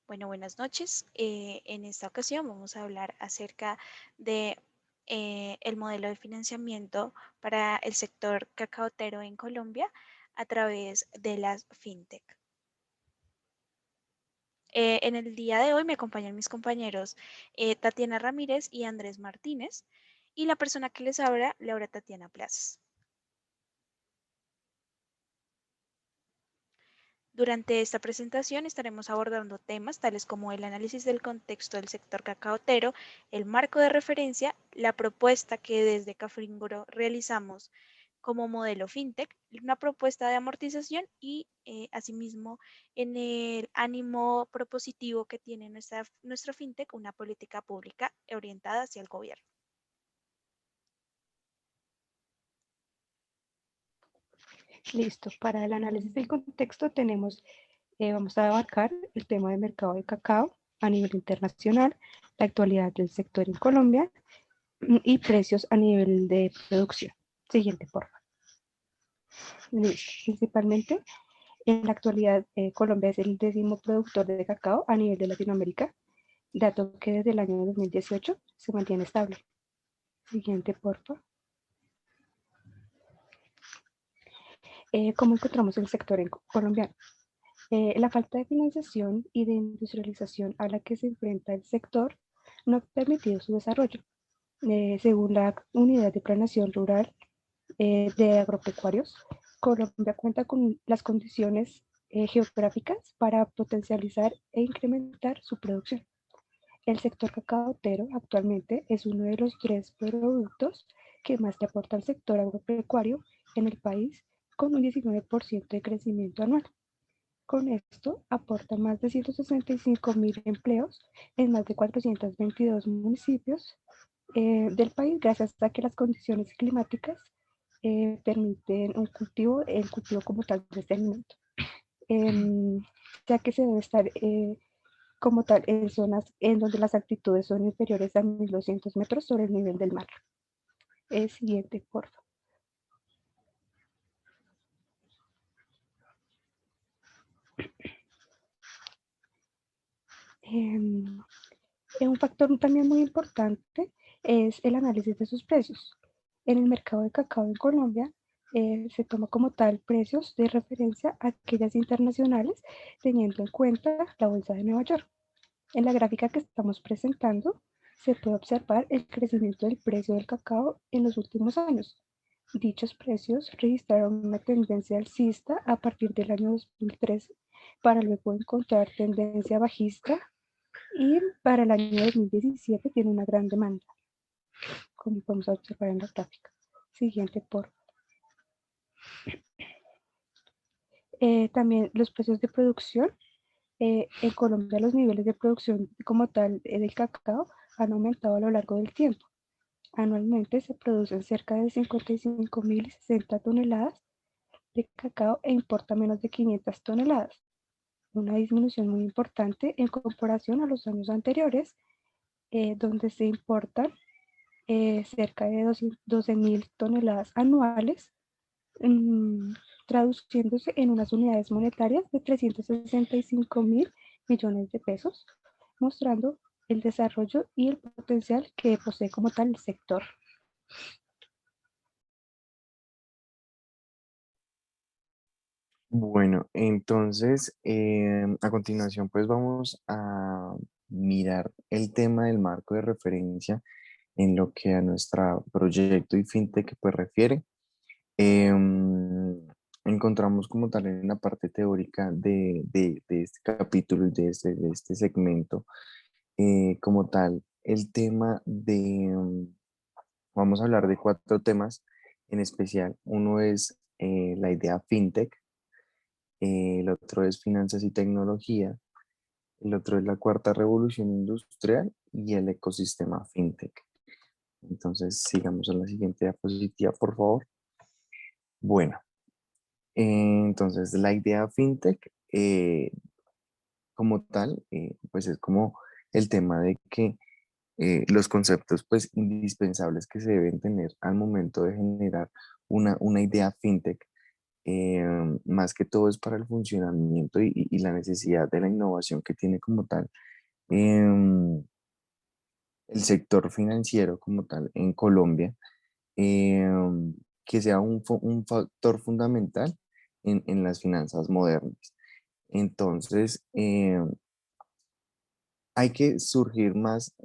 Bueno, buenas noches. En esta ocasión vamos a hablar acerca de el modelo de financiamiento para el sector cacaotero en Colombia a través de las fintech. En el día de hoy me acompañan mis compañeros Tatiana Ramírez y Andrés Martínez y la persona que les habla, Laura Tatiana Plazas. Durante esta presentación estaremos abordando temas tales como el análisis del contexto del sector cacaotero, el marco de referencia, la propuesta que desde Cafringuro realizamos como modelo fintech, una propuesta de amortización y asimismo en el ánimo propositivo que tiene nuestra fintech, una política pública orientada hacia el gobierno. Listo, para el análisis del contexto vamos a abarcar el tema del mercado de cacao a nivel internacional, la actualidad del sector en Colombia y precios a nivel de producción. Siguiente, por favor. Listo. Principalmente, en la actualidad, Colombia es el 10º productor de cacao a nivel de Latinoamérica, dato que desde el año 2018 se mantiene estable. Siguiente, por favor. ¿Cómo encontramos el sector colombiano? La falta de financiación y de industrialización a la que se enfrenta el sector no ha permitido su desarrollo. Según la Unidad de Planeación Rural de Agropecuarios, Colombia cuenta con las condiciones geográficas para potencializar e incrementar su producción. El sector cacaotero actualmente es uno de los 3 productos que más le aporta al sector agropecuario en el país, con un 19% de crecimiento anual. Con esto aporta más de 165.000 empleos en más de 422 municipios del país, gracias a que las condiciones climáticas permiten el cultivo como tal de este alimento, ya que se debe estar como tal en zonas en donde las altitudes son inferiores a 1.200 metros sobre el nivel del mar. Siguiente, por favor. Un factor también muy importante es el análisis de sus precios. En el mercado de cacao en Colombia se toma como tal precios de referencia a aquellas internacionales, teniendo en cuenta la bolsa de Nueva York. En la gráfica que estamos presentando se puede observar el crecimiento del precio del cacao en los últimos años. Dichos precios registraron una tendencia alcista a partir del año 2013 para luego encontrar tendencia bajista y para el año 2017 tiene una gran demanda, como podemos observar en la gráfica. Siguiente, por también los precios de producción. En Colombia los niveles de producción como tal del cacao han aumentado a lo largo del tiempo. Anualmente se producen cerca de 55.060 toneladas de cacao e importa menos de 500 toneladas. Una disminución muy importante en comparación a los años anteriores, donde se importan cerca de 12.000 toneladas anuales, traduciéndose en unas unidades monetarias de 365.000 millones de pesos, mostrando el desarrollo y el potencial que posee como tal el sector. Bueno, entonces a continuación pues vamos a mirar el tema del marco de referencia en lo que a nuestro proyecto y fintech pues refiere. Em, Encontramos como tal en la parte teórica de este capítulo y de este segmento como tal el tema vamos a hablar de 4 temas en especial. Uno es la idea fintech, el otro es finanzas y tecnología, el otro es la cuarta revolución industrial y el ecosistema fintech. Entonces, sigamos a la siguiente diapositiva, por favor. Bueno, entonces la idea fintech como tal, pues es como el tema de que los conceptos pues indispensables que se deben tener al momento de generar una idea fintech más que todo es para el funcionamiento y la necesidad de la innovación que tiene como tal em, el sector financiero como tal en Colombia, que sea un factor fundamental en las finanzas modernas. Entonces, hay que surgir más,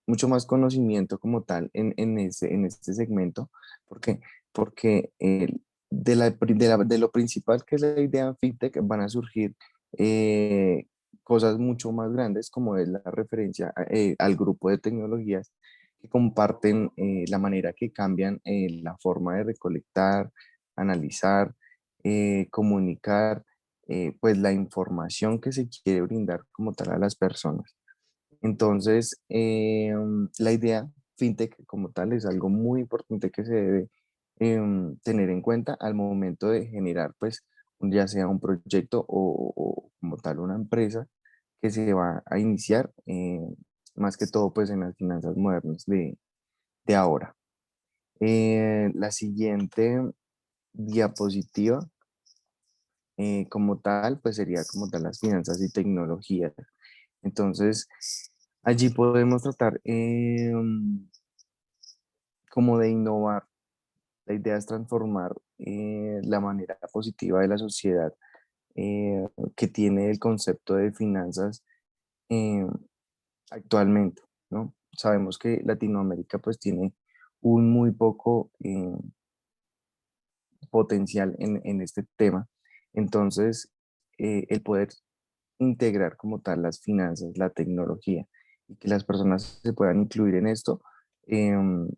mucho más conocimiento como tal en este segmento, porque, porque de lo principal que es la idea fintech van a surgir cosas mucho más grandes como es la referencia al grupo de tecnologías que comparten la manera que cambian la forma de recolectar, analizar, comunicar, pues la información que se quiere brindar como tal a las personas. Entonces, la idea fintech como tal es algo muy importante que se debe tener en cuenta al momento de generar, pues, ya sea un proyecto o como tal una empresa que se va a iniciar, más que todo, pues, en las finanzas modernas de ahora. La siguiente diapositiva, como tal, pues sería como tal las finanzas y tecnologías. Entonces, allí podemos tratar como de innovar. La idea es transformar la manera positiva de la sociedad que tiene el concepto de finanzas eh, actualmente, ¿no? Sabemos que Latinoamérica pues tiene un muy poco potencial en este tema. Entonces, el poder integrar como tal las finanzas, la tecnología y que las personas se puedan incluir en esto,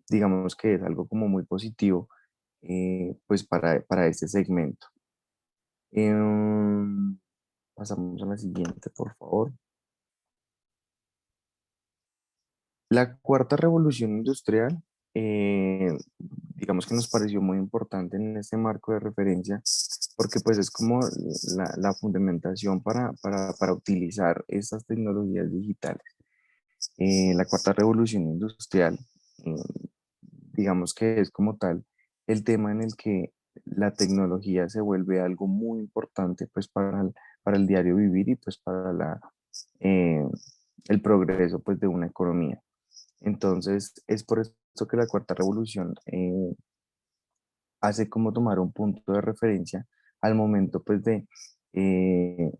digamos que es algo como muy positivo pues para este segmento. Em, Pasamos a la siguiente, por favor. La cuarta revolución industrial, digamos que nos pareció muy importante en este marco de referencia, porque pues es como la fundamentación para utilizar estas tecnologías digitales. La cuarta revolución industrial, eh, digamos que es como tal el tema en el que la tecnología se vuelve algo muy importante pues para el diario vivir y pues para eh, el progreso pues de una economía. Entonces es por eso que la cuarta revolución hace como tomar un punto de referencia al momento pues de eh,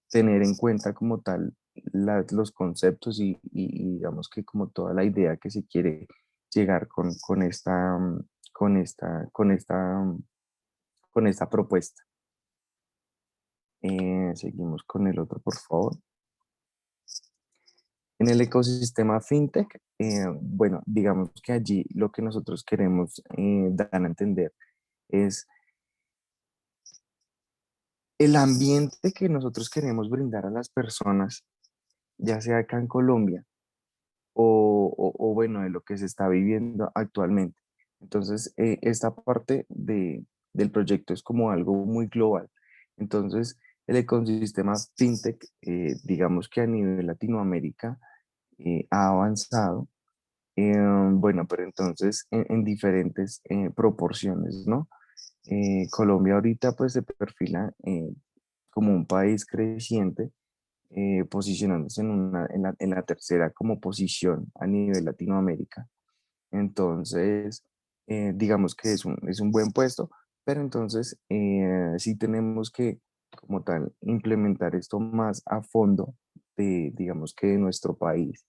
tener en cuenta como tal los conceptos y digamos que como toda la idea que se quiere llegar con esta, con esta propuesta. Seguimos con el otro, por favor. En el ecosistema fintech, bueno, digamos que allí lo que nosotros queremos dar a entender es el ambiente que nosotros queremos brindar a las personas, ya sea acá en Colombia, o bueno, de lo que se está viviendo actualmente. Entonces, esta parte del proyecto es como algo muy global. Entonces, el ecosistema fintech, digamos que a nivel Latinoamérica, ha avanzado, bueno, pero entonces en diferentes proporciones, ¿no? Colombia ahorita pues se perfila como un país creciente, posicionándose en la tercera como posición a nivel Latinoamérica. Entonces, digamos que es un buen puesto, pero entonces sí tenemos que, como tal, implementar esto más a fondo digamos que de nuestro país.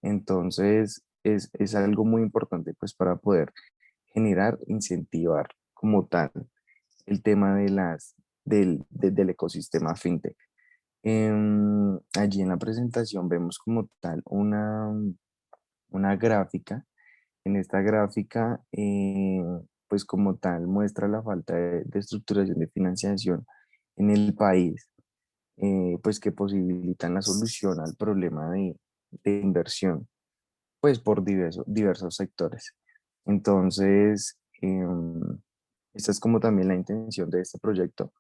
Entonces, es algo muy importante pues para poder generar, incentivar como tal el tema del ecosistema fintech. Allí en la presentación vemos como tal una gráfica. En esta gráfica, pues como tal, muestra la falta de estructuración de financiación en el país, pues que posibilitan la solución al problema de inversión, pues por diversos sectores. Entonces, esta es como también la intención de este proyecto,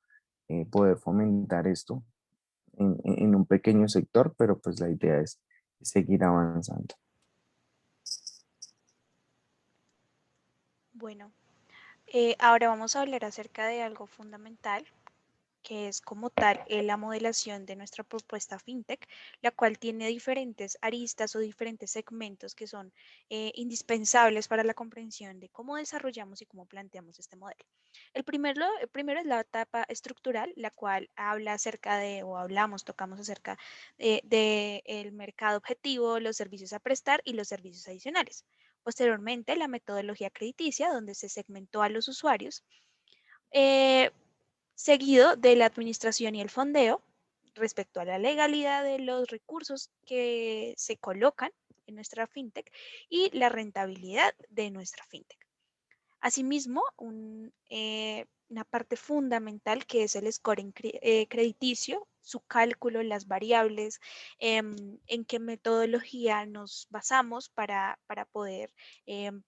poder fomentar esto en un pequeño sector, pero pues la idea es seguir avanzando. Bueno, Ahora vamos a hablar acerca de algo fundamental, que es como tal la modelación de nuestra propuesta fintech, la cual tiene diferentes aristas o diferentes segmentos que son indispensables para la comprensión de cómo desarrollamos y cómo planteamos este modelo. El primero es la etapa estructural, la cual habla acerca de, o hablamos, tocamos acerca del mercado objetivo, los servicios a prestar y los servicios adicionales. Posteriormente, la metodología crediticia, donde se segmentó a los usuarios. Eh, Seguido de la administración y el fondeo respecto a la legalidad de los recursos que se colocan en nuestra fintech y la rentabilidad de nuestra fintech. Asimismo, una parte fundamental que es el scoring crediticio, su cálculo, las variables, en qué metodología nos basamos para poder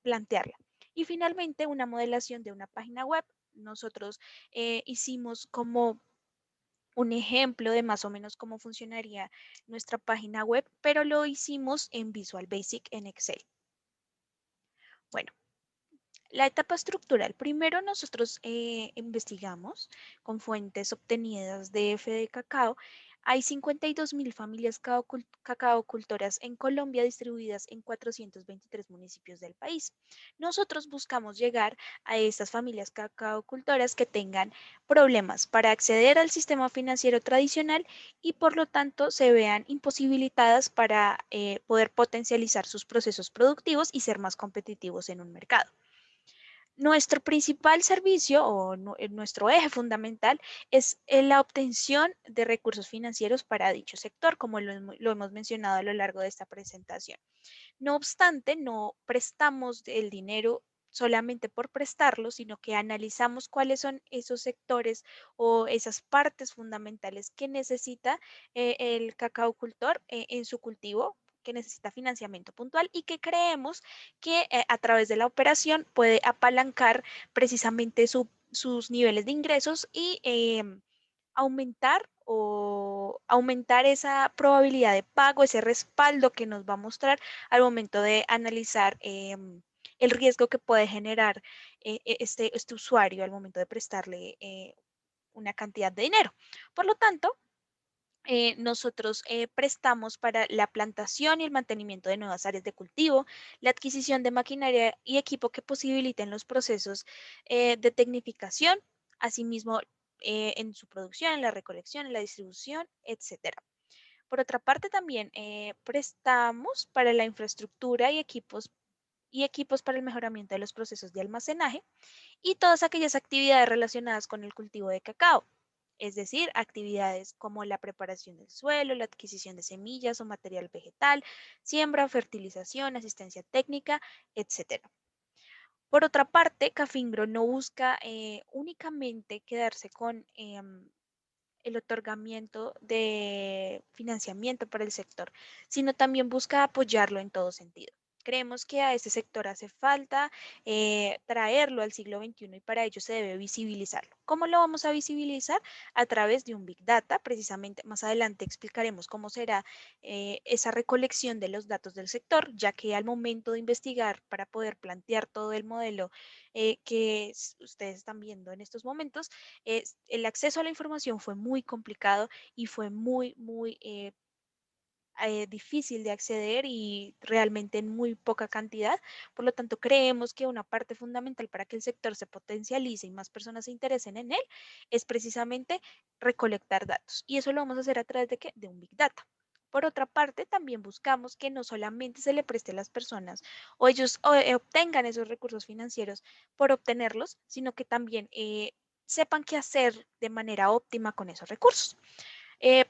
plantearla. Y finalmente, una modelación de una página web. Nosotros hicimos como un ejemplo de más o menos cómo funcionaría nuestra página web, pero lo hicimos en Visual Basic en Excel. Bueno, la etapa estructural. Primero nosotros investigamos con fuentes obtenidas de F de Cacao. Hay 52.000 familias cacaocultoras en Colombia distribuidas en 423 municipios del país. Nosotros buscamos llegar a estas familias cacaocultoras que tengan problemas para acceder al sistema financiero tradicional y por lo tanto se vean imposibilitadas para poder potencializar sus procesos productivos y ser más competitivos en un mercado. Nuestro principal servicio o nuestro eje fundamental es la obtención de recursos financieros para dicho sector, como lo hemos mencionado a lo largo de esta presentación. No obstante, no prestamos el dinero solamente por prestarlo, sino que analizamos cuáles son esos sectores o esas partes fundamentales que necesita el cacaocultor en su cultivo, que necesita financiamiento puntual y que creemos que a través de la operación puede apalancar precisamente sus niveles de ingresos y aumentar esa probabilidad de pago, ese respaldo que nos va a mostrar al momento de analizar el riesgo que puede generar este usuario al momento de prestarle una cantidad de dinero. Por lo tanto, nosotros prestamos para la plantación y el mantenimiento de nuevas áreas de cultivo, la adquisición de maquinaria y equipo que posibiliten los procesos de tecnificación, asimismo en su producción, en la recolección, en la distribución, etcétera. Por otra parte, también prestamos para la infraestructura y equipos para el mejoramiento de los procesos de almacenaje y todas aquellas actividades relacionadas con el cultivo de cacao, es decir, actividades como la preparación del suelo, la adquisición de semillas o material vegetal, siembra, fertilización, asistencia técnica, etc. Por otra parte, Cafingro no busca únicamente quedarse con el otorgamiento de financiamiento para el sector, sino también busca apoyarlo en todo sentido. Creemos que a este sector hace falta traerlo al siglo XXI y para ello se debe visibilizarlo. ¿Cómo lo vamos a visibilizar? A través de un Big Data. Precisamente más adelante explicaremos cómo será esa recolección de los datos del sector, ya que al momento de investigar para poder plantear todo el modelo que ustedes están viendo en estos momentos, el acceso a la información fue muy complicado y fue muy difícil de acceder y realmente en muy poca cantidad. Por lo tanto, creemos que una parte fundamental para que el sector se potencialice y más personas se interesen en él es precisamente recolectar datos. Y eso lo vamos a hacer a través de, ¿qué? De un Big Data. Por otra parte, también buscamos que no solamente se le preste a las personas o ellos obtengan esos recursos financieros por obtenerlos, sino que también sepan qué hacer de manera óptima con esos recursos.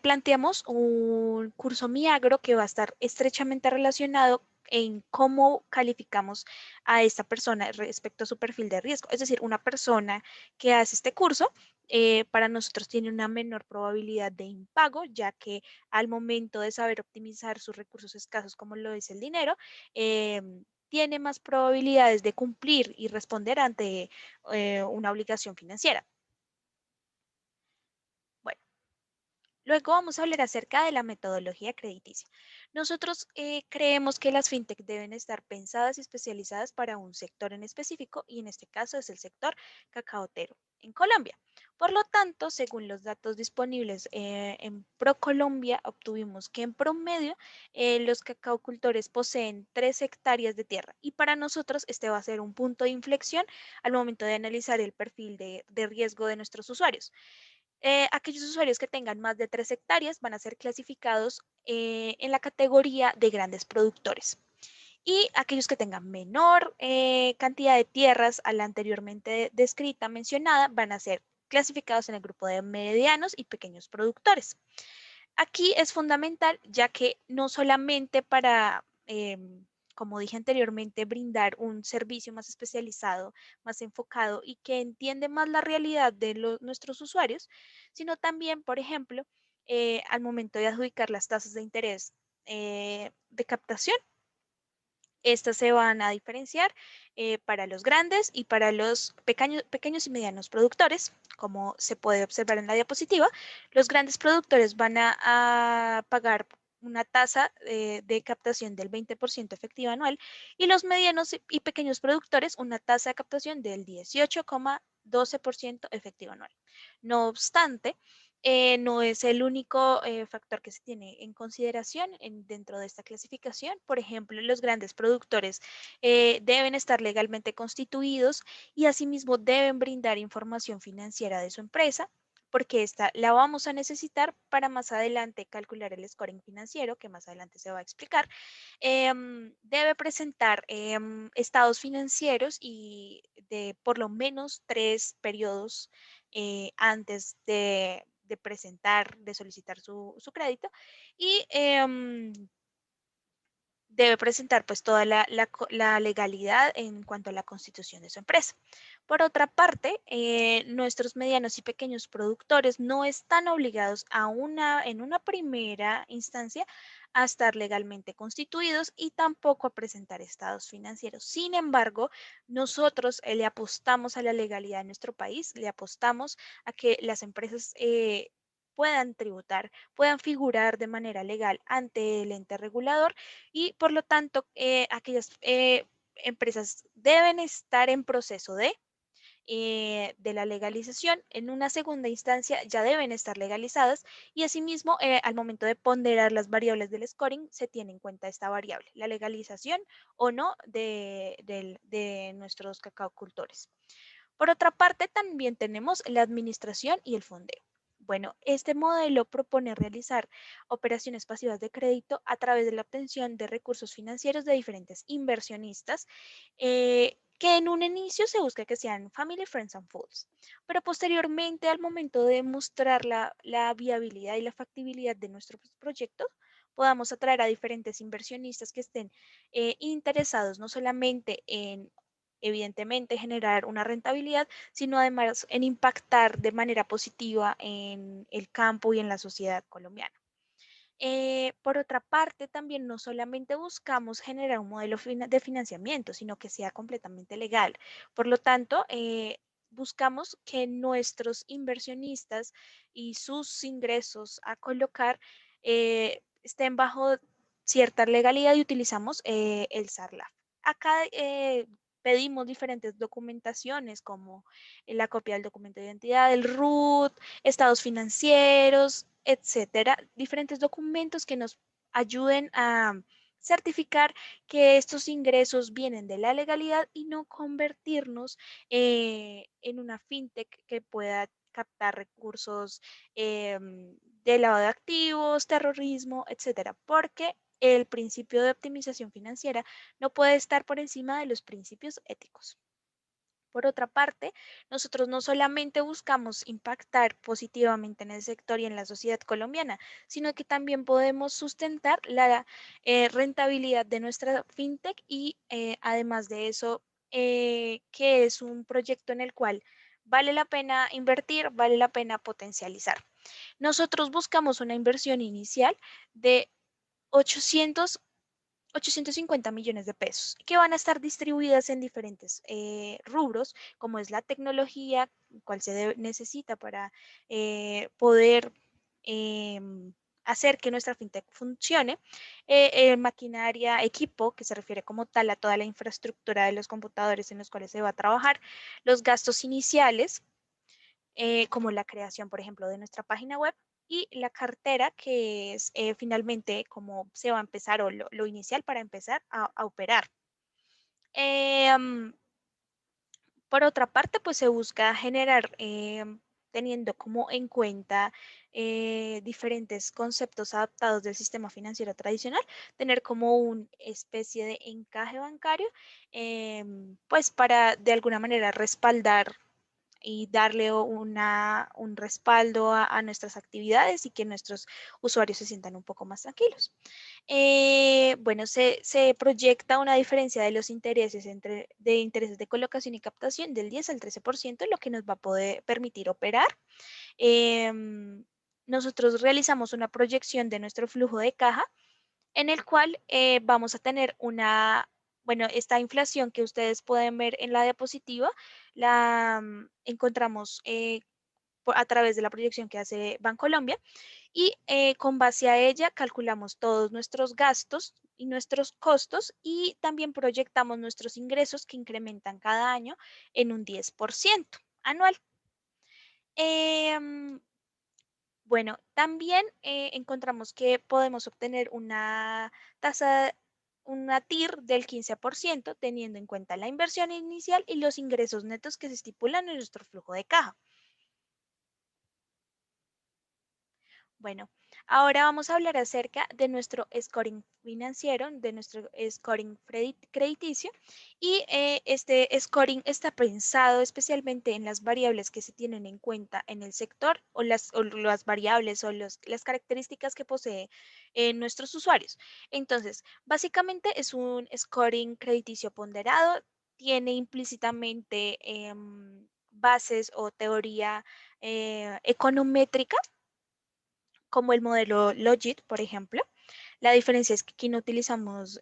Planteamos un curso Miagro que va a estar estrechamente relacionado en cómo calificamos a esta persona respecto a su perfil de riesgo. Es decir, una persona que hace este curso para nosotros tiene una menor probabilidad de impago, ya que al momento de saber optimizar sus recursos escasos, como lo es el dinero, tiene más probabilidades de cumplir y responder ante una obligación financiera. Bueno. Luego vamos a hablar acerca de la metodología crediticia. Nosotros creemos que las fintech deben estar pensadas y especializadas para un sector en específico y en este caso es el sector cacaotero en Colombia. Por lo tanto, según los datos disponibles en ProColombia, obtuvimos que en promedio los cacaocultores poseen 3 hectáreas de tierra y para nosotros este va a ser un punto de inflexión al momento de analizar el perfil de riesgo de nuestros usuarios. Aquellos usuarios que tengan más de 3 hectáreas van a ser clasificados en la categoría de grandes productores. Y aquellos que tengan menor cantidad de tierras a la anteriormente descrita, mencionada, van a ser clasificados en el grupo de medianos y pequeños productores. Aquí es fundamental, ya que no solamente para, como dije anteriormente, brindar un servicio más especializado, más enfocado y que entiende más la realidad de nuestros usuarios, sino también, por ejemplo, al momento de adjudicar las tasas de interés de captación. Estas se van a diferenciar para los grandes y para los pequeños y medianos productores. Como se puede observar en la diapositiva, los grandes productores van a pagar una tasa de captación del 20% efectiva anual y los medianos y pequeños productores una tasa de captación del 18,12% efectiva anual. No obstante, no es el único factor que se tiene en consideración dentro de esta clasificación. Por ejemplo, los grandes productores deben estar legalmente constituidos y asimismo deben brindar información financiera de su empresa, porque esta la vamos a necesitar para más adelante calcular el scoring financiero, que más adelante se va a explicar. Debe presentar estados financieros y de por lo menos 3 periodos antes de presentar, de solicitar su crédito y debe presentar pues toda la legalidad en cuanto a la constitución de su empresa. Por otra parte, nuestros medianos y pequeños productores no están obligados en una primera instancia a estar legalmente constituidos y tampoco a presentar estados financieros. Sin embargo, nosotros le apostamos a la legalidad en nuestro país, le apostamos a que las empresas puedan tributar, puedan figurar de manera legal ante el ente regulador y por lo tanto aquellas empresas deben estar en proceso de la legalización. En una segunda instancia ya deben estar legalizadas y asimismo al momento de ponderar las variables del scoring se tiene en cuenta esta variable, la legalización o no de nuestros cacaocultores. Por otra parte, también tenemos la administración y el fondeo. Bueno, este modelo propone realizar operaciones pasivas de crédito a través de la obtención de recursos financieros de diferentes inversionistas que en un inicio se busca que sean family, friends and fools, pero posteriormente al momento de mostrar la viabilidad y la factibilidad de nuestros proyectos, podamos atraer a diferentes inversionistas que estén interesados no solamente en evidentemente generar una rentabilidad, sino además en impactar de manera positiva en el campo y en la sociedad colombiana. Por otra parte, también no solamente buscamos generar un modelo de financiamiento, sino que sea completamente legal. Por lo tanto, buscamos que nuestros inversionistas y sus ingresos a colocar estén bajo cierta legalidad y utilizamos el SARLAF. Acá pedimos diferentes documentaciones como la copia del documento de identidad, el RUT, estados financieros, etcétera, diferentes documentos que nos ayuden a certificar que estos ingresos vienen de la legalidad y no convertirnos en una fintech que pueda captar recursos de lavado de activos, terrorismo, etcétera, porque el principio de optimización financiera no puede estar por encima de los principios éticos. Por otra parte, nosotros no solamente buscamos impactar positivamente en el sector y en la sociedad colombiana, sino que también podemos sustentar la rentabilidad de nuestra fintech y además de eso, que es un proyecto en el cual vale la pena invertir, vale la pena potencializar. Nosotros buscamos una inversión inicial de 800 850 millones de pesos, que van a estar distribuidas en diferentes rubros, como es la tecnología, cual se necesita para poder hacer que nuestra fintech funcione. Maquinaria, equipo, que se refiere como tal a toda la infraestructura de los computadores en los cuales se va a trabajar, los gastos iniciales, como la creación, por ejemplo, de nuestra página web, y la cartera, que es finalmente cómo se va a empezar o lo inicial para empezar a operar. Por otra parte, pues se busca generar, teniendo como en cuenta diferentes conceptos adaptados del sistema financiero tradicional, tener como una especie de encaje bancario, pues para de alguna manera respaldar y darle un respaldo a nuestras actividades y que nuestros usuarios se sientan un poco más tranquilos. Bueno, se proyecta una diferencia de los intereses de intereses de colocación y captación del 10 al 13%, lo que nos va a poder permitir operar. Nosotros realizamos una proyección de nuestro flujo de caja en el cual vamos a tener bueno, esta inflación que ustedes pueden ver en la diapositiva, la encontramos a través de la proyección que hace Bancolombia, y con base a ella calculamos todos nuestros gastos y nuestros costos, y también proyectamos nuestros ingresos que incrementan cada año en un 10% anual. Bueno, también encontramos que podemos obtener una tasa, una TIR del 15%, teniendo en cuenta la inversión inicial y los ingresos netos que se estipulan en nuestro flujo de caja. Bueno, ahora vamos a hablar acerca de nuestro scoring financiero, de nuestro scoring crediticio, y este scoring está pensado especialmente en las variables que se tienen en cuenta en el sector, o las variables o las características que posee nuestros usuarios. Entonces, básicamente es un scoring crediticio ponderado, tiene implícitamente bases o teoría econométrica, como el modelo Logit, por ejemplo. La diferencia es que aquí no utilizamos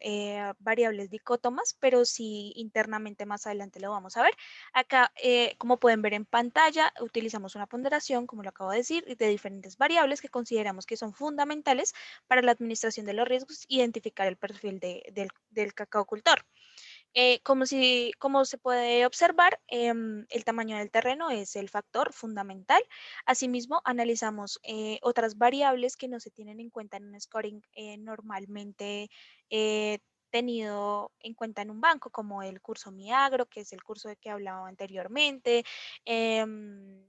variables dicótomas, pero sí internamente más adelante lo vamos a ver. Acá, como pueden ver en pantalla, utilizamos una ponderación, como lo acabo de decir, de diferentes variables que consideramos que son fundamentales para la administración de los riesgos, identificar el perfil del cacao cultor. Como se puede observar, el tamaño del terreno es el factor fundamental. Asimismo, analizamos otras variables que no se tienen en cuenta en un scoring normalmente eh, tenido en cuenta en un banco, como el curso Miagro, que es el curso de que hablaba anteriormente, em,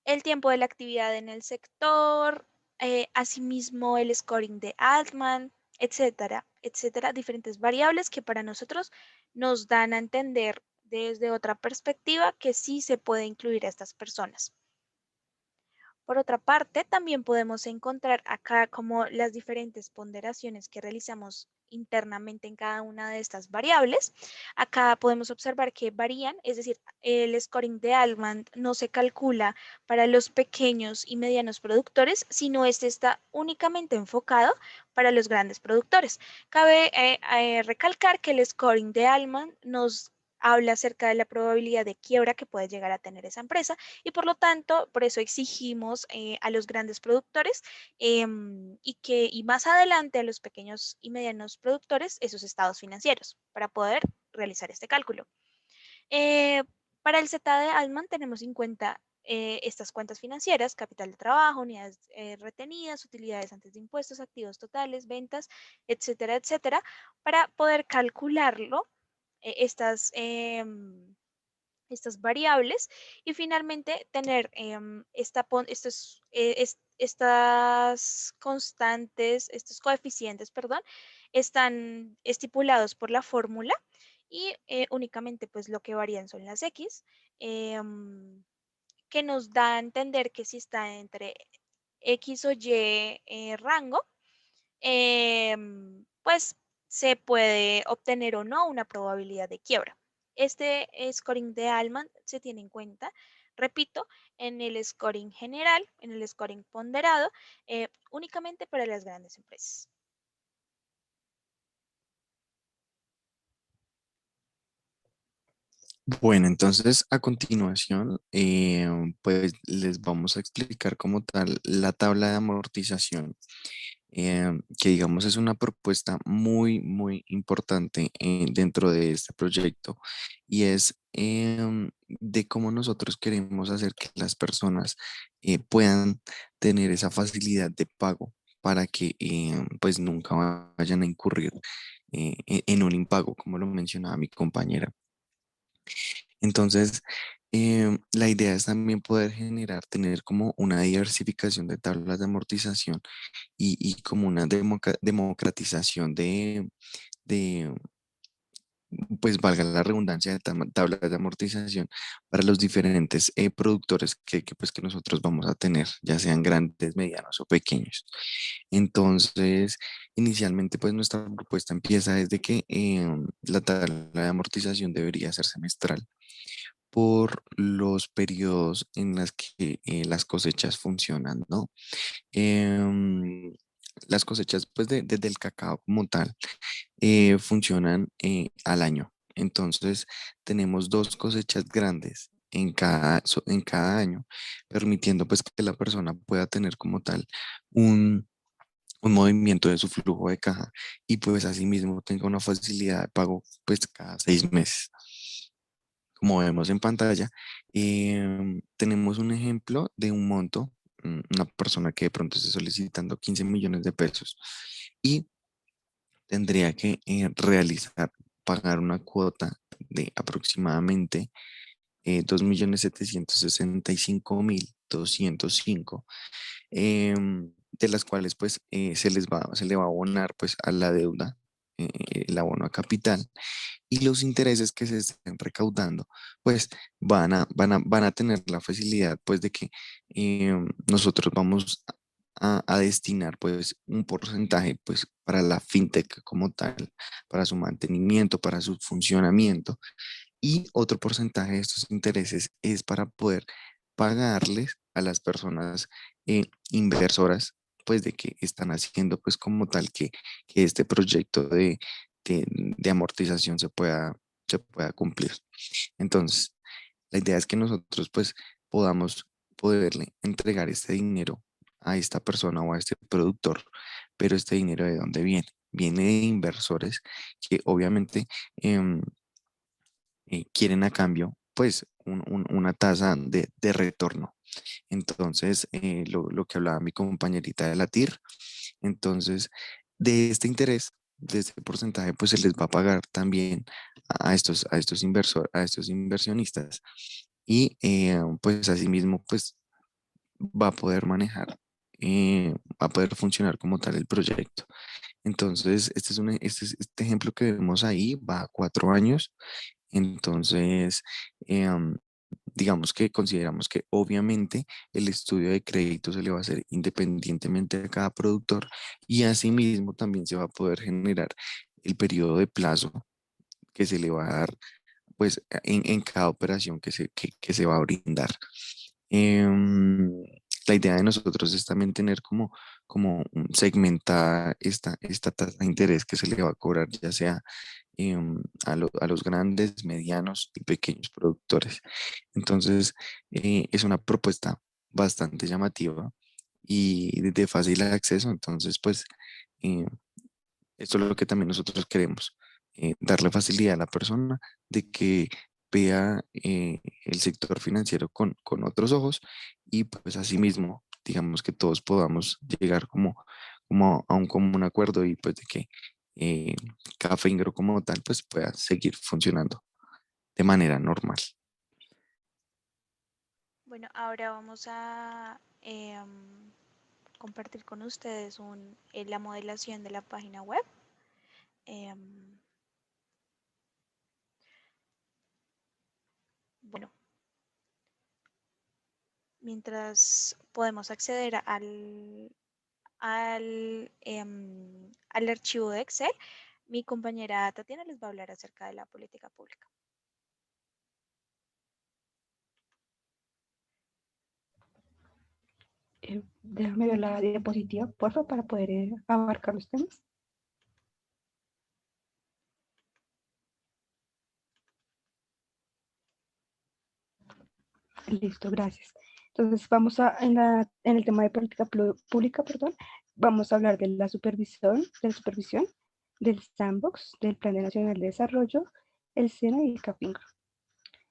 el tiempo de la actividad en el sector, asimismo el scoring de Altman, etcétera, etcétera, diferentes variables que para nosotros nos dan a entender desde otra perspectiva que sí se puede incluir a estas personas. Por otra parte, también podemos encontrar acá como las diferentes ponderaciones que realizamos internamente en cada una de estas variables. Acá podemos observar que varían, es decir, el scoring de Altman no se calcula para los pequeños y medianos productores, sino este está únicamente enfocado para los grandes productores. Cabe recalcar que el scoring de Altman nos habla acerca de la probabilidad de quiebra que puede llegar a tener esa empresa, y por lo tanto, por eso exigimos a los grandes productores y más adelante a los pequeños y medianos productores esos estados financieros para poder realizar este cálculo. Eh, para el Z de Altman tenemos en cuenta estas cuentas financieras: capital de trabajo, unidades retenidas, utilidades antes de impuestos, activos totales, ventas, etcétera, etcétera, para poder calcularlo, estas variables, y finalmente tener estas constantes, estos coeficientes, perdón, están estipulados por la fórmula, y únicamente pues lo que varían son las X, em, que nos da a entender que si está entre X o Y rango, pues se puede obtener o no una probabilidad de quiebra. Este scoring de Altman se tiene en cuenta, repito, en el scoring general, en el scoring ponderado, únicamente para las grandes empresas. Bueno, entonces a continuación, pues les vamos a explicar como tal la tabla de amortización, que digamos es una propuesta muy, muy importante dentro de este proyecto y es de cómo nosotros queremos hacer que las personas puedan tener esa facilidad de pago para que pues nunca vayan a incurrir en un impago, como lo mencionaba mi compañera. Entonces, la idea es también poder generar, tener como una diversificación de tablas de amortización y como una democratización de, pues valga la redundancia, de tablas de amortización para los diferentes productores pues, que nosotros vamos a tener, ya sean grandes, medianos o pequeños. Entonces, inicialmente, pues nuestra propuesta empieza desde que la tabla de amortización debería ser semestral por los periodos en los que las cosechas funcionan, ¿no? Em, las cosechas, pues, desde el cacao como tal, funcionan al año. Entonces, tenemos dos cosechas grandes en cada año, permitiendo, pues, que la persona pueda tener como tal un movimiento de su flujo de caja y, pues, asimismo tenga una facilidad de pago, pues, cada 6 meses. Como vemos en pantalla, tenemos un ejemplo de un monto, una persona que de pronto esté solicitando 15 millones de pesos y tendría que pagar una cuota de aproximadamente 2.765.205, de las cuales pues se le va a abonar pues a la deuda, el abono a capital y los intereses que se estén recaudando, pues van a tener la facilidad, pues, de que nosotros vamos a destinar, pues, un porcentaje, pues, para la fintech como tal, para su mantenimiento, para su funcionamiento, y otro porcentaje de estos intereses es para poder pagarles a las personas inversoras, pues, de que están haciendo, pues, como tal que este proyecto de amortización se pueda cumplir. Entonces, la idea es que nosotros pues podamos poderle entregar este dinero a esta persona o a este productor, pero este dinero ¿de dónde viene? Viene de inversores que obviamente em, quieren a cambio pues una tasa de retorno. Entonces, lo que hablaba mi compañerita de la TIR, entonces, de este interés, de este porcentaje, pues se les va a pagar también a estos inversionistas y pues asimismo, pues va a poder manejar, va a poder funcionar como tal el proyecto. Entonces, este ejemplo que vemos ahí va a 4 años. Entonces, em, digamos que consideramos que obviamente el estudio de crédito se le va a hacer independientemente de cada productor y asimismo también se va a poder generar el periodo de plazo que se le va a dar pues en cada operación que se va a brindar. Em, la idea de nosotros es también tener segmentada esta tasa de interés que se le va a cobrar, ya sea a los grandes, medianos y pequeños productores. Entonces, es una propuesta bastante llamativa y de fácil acceso. Entonces, pues, eh, esto es lo que también nosotros queremos, darle facilidad a la persona de que vea el sector financiero con otros ojos y pues asimismo, digamos que todos podamos llegar como a un común acuerdo y pues de que eh, Café Ingro como tal pues pueda seguir funcionando de manera normal. Bueno, ahora vamos a compartir con ustedes la modelación de la página web. Em, bueno, mientras podemos acceder al archivo de Excel, mi compañera Tatiana les va a hablar acerca de la política pública. Déjame ver la diapositiva, por favor, para poder abarcar los temas. Listo, gracias. Entonces vamos en el tema de política pública, perdón, vamos a hablar de la supervisión, del sandbox, del Plan Nacional de Desarrollo, el SENA y el CAPINGO.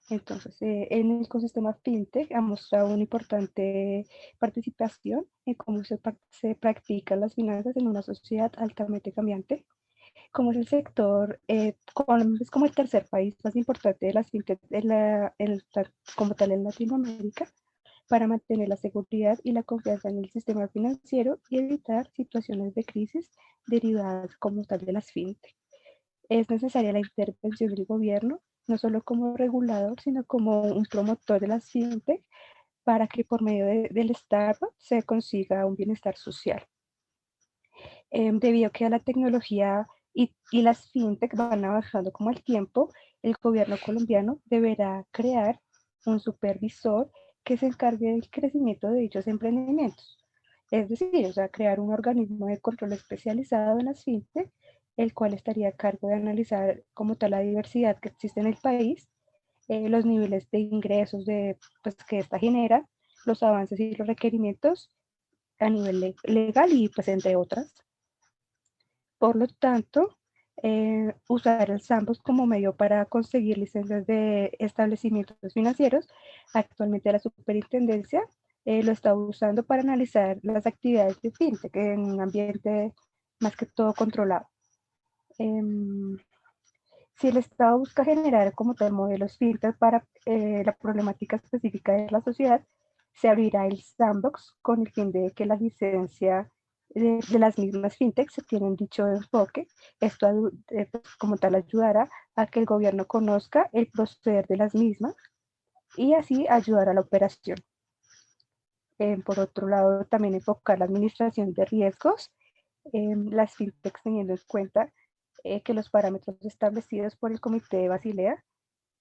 Entonces, en el ecosistema fintech ha mostrado una importante participación en cómo se practican las finanzas en una sociedad altamente cambiante, como es el sector, es como el tercer país más importante de las fintech como tal en Latinoamérica, para mantener la seguridad y la confianza en el sistema financiero y evitar situaciones de crisis derivadas como tal de las fintech. Es necesaria la intervención del gobierno, no solo como regulador, sino como un promotor de las fintech, para que por medio del Estado se consiga un bienestar social. Debido a que a la tecnología y las fintech van avanzando como el tiempo, el gobierno colombiano deberá crear un supervisor que se encargue del crecimiento de dichos emprendimientos. Es decir, o sea, crear un organismo de control especializado en las fintech, el cual estaría a cargo de analizar como tal la diversidad que existe en el país, los niveles de ingresos pues, que esta genera, los avances y los requerimientos a nivel legal y pues entre otras. Por lo tanto, usar el Sandbox como medio para conseguir licencias de establecimientos financieros, actualmente la superintendencia lo está usando para analizar las actividades de fintech en un ambiente más que todo controlado. Em, si el Estado busca generar como tal modelos fintech para la problemática específica de la sociedad, se abrirá el sandbox con el fin de que la licencia de las mismas fintechs se tienen dicho enfoque. Esto pues, como tal ayudará a que el gobierno conozca el proceder de las mismas y así ayudar a la operación. Por otro lado, también enfocar la administración de riesgos, las fintechs teniendo en cuenta que los parámetros establecidos por el Comité de Basilea,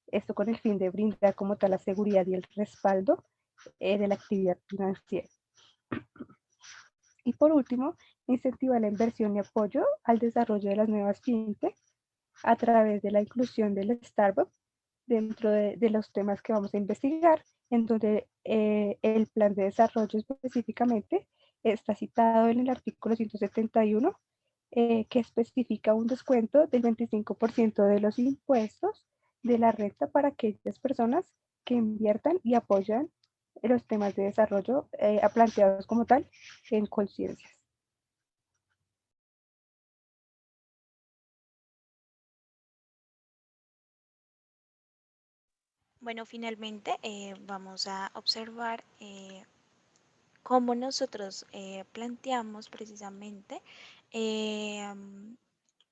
esto con el fin de brindar como tal la seguridad y el respaldo de la actividad financiera. Y por último, incentivar la inversión y apoyo al desarrollo de las nuevas fintech a través de la inclusión del startup dentro de los temas que vamos a investigar, en donde el plan de desarrollo específicamente está citado en el artículo 171, que especifica un descuento del 25% de los impuestos de la renta para aquellas personas que inviertan y apoyan los temas de desarrollo planteados como tal en conciencias. Bueno, finalmente vamos a observar cómo nosotros planteamos precisamente eh,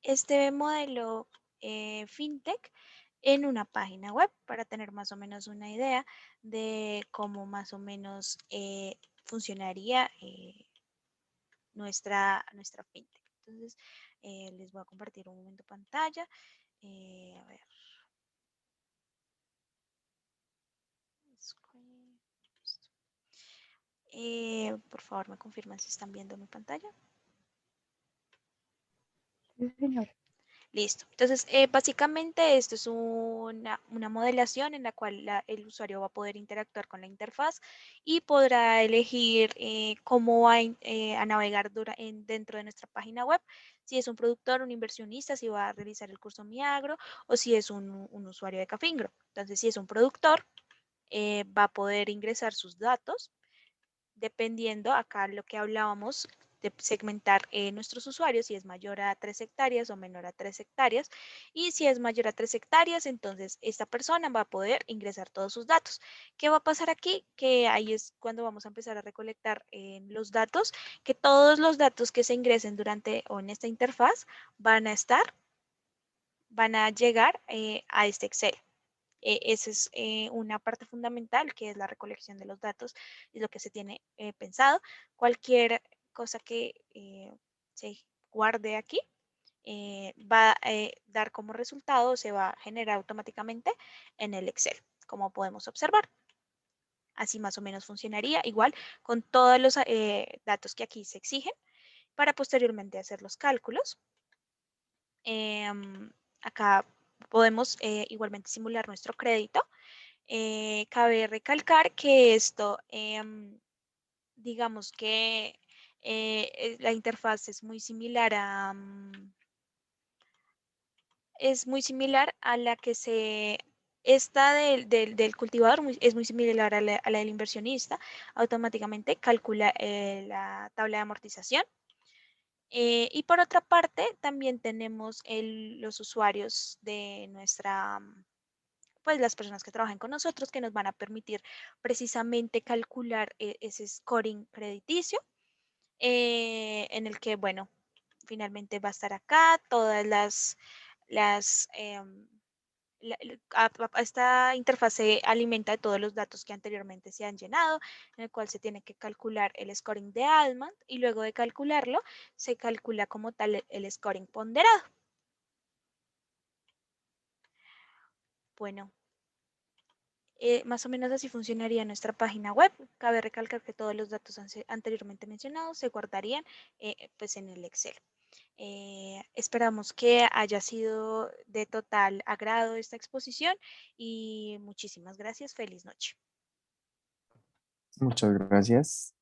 este modelo fintech en una página web para tener más o menos una idea de cómo más o menos funcionaría nuestra fintech. Entonces, les voy a compartir un momento pantalla. A ver. Por favor, me confirman si están viendo mi pantalla. Sí, señora. Listo. Entonces, básicamente esto es una modelación en la cual el usuario va a poder interactuar con la interfaz y podrá elegir cómo va a navegar dentro de nuestra página web. Si es un productor, un inversionista, si va a realizar el curso Miagro o si es un usuario de Cafingro. Entonces, si es un productor, va a poder ingresar sus datos dependiendo acá lo que hablábamos de segmentar nuestros usuarios, si es mayor a 3 hectáreas o menor a 3 hectáreas. Y si es mayor a 3 hectáreas, entonces esta persona va a poder ingresar todos sus datos. ¿Qué va a pasar aquí? Que ahí es cuando vamos a empezar a recolectar los datos, que todos los datos que se ingresen durante o en esta interfaz van a llegar a este Excel. Esa es una parte fundamental, que es la recolección de los datos, y lo que se tiene pensado. Cualquier cosa que se guarde aquí va a dar como resultado, se va a generar automáticamente en el Excel, como podemos observar. Así más o menos funcionaría, igual con todos los datos que aquí se exigen para posteriormente hacer los cálculos. Acá podemos igualmente simular nuestro crédito Cabe recalcar que esto, digamos que la interfaz es muy similar a, la que esta del cultivador es muy similar a la del inversionista. Automáticamente calcula la tabla de amortización. Y por otra parte, también tenemos los usuarios de nuestra, pues las personas que trabajan con nosotros, que nos van a permitir precisamente calcular ese scoring crediticio, en el que, bueno, finalmente va a estar acá todas las esta interfaz se alimenta de todos los datos que anteriormente se han llenado, en el cual se tiene que calcular el scoring de Altman y luego de calcularlo se calcula como tal el scoring ponderado. Bueno, más o menos así funcionaría nuestra página web. Cabe recalcar que todos los datos anteriormente mencionados se guardarían pues en el Excel. Esperamos que haya sido de total agrado esta exposición y muchísimas gracias. Feliz noche. Muchas gracias.